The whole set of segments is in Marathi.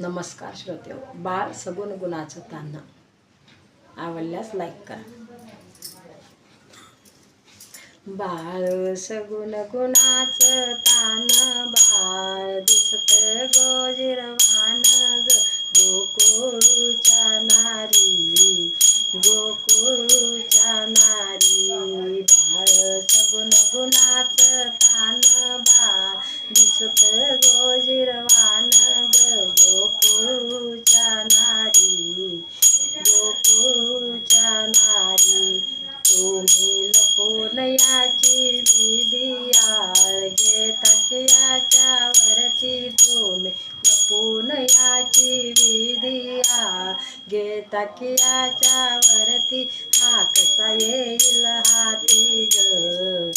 नमस्कार श्रोते, बाळ सगुण गुणाचं तान आवडल्यास लाईक करा. बाळ सगुण गुणाचं तान बाळ दिसत गोजिरवान ग गोकुळच्या नारी, गोकुळच्या नारी. बाळ सगुण गुणाचं तान बाळ दिसत गोजिरवान ग गोकुळच्या नारी, गोकुळच्या नारी. तुम्ही लपून याची विधियाळ घेता की याच्यावरती, तुम्ही लपून याची विधियाळ घेता की याच्यावरती. हा कसा येईल हाती ग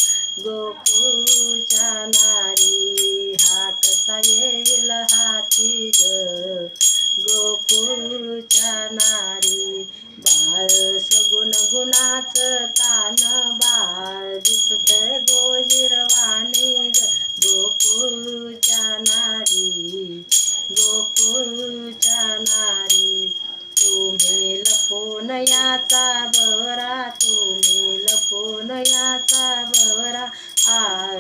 गोकुळच्या नारी, हा कसा येईल हाती ग गोकुळच्या नारी. बाळ सगुण गुणाचं तान बाळ दिसत गोजिरवाणी ग गोकुळच्या नारी, गोकुळच्या नारी. तुम्ही लपून याचा बरा, तुम्ही लपून याचा बरा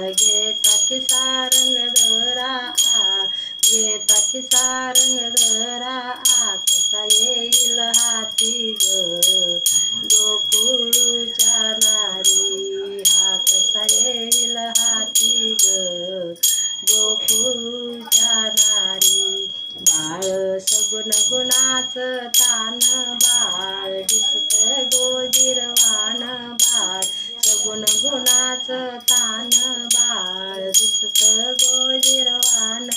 घेता की सारंग दरा, घेता की सारंग दरा. कसा येईल हाती ग गोकुळच्या नारी, हा कसा येईल हाती ग गोकुळच्या नारी. बाळ सगुण गुणाचं तान बाळ दिसत गोजिरवान बाळ, सगुण गुणाचं तान बाळ दिसत गोजिरवान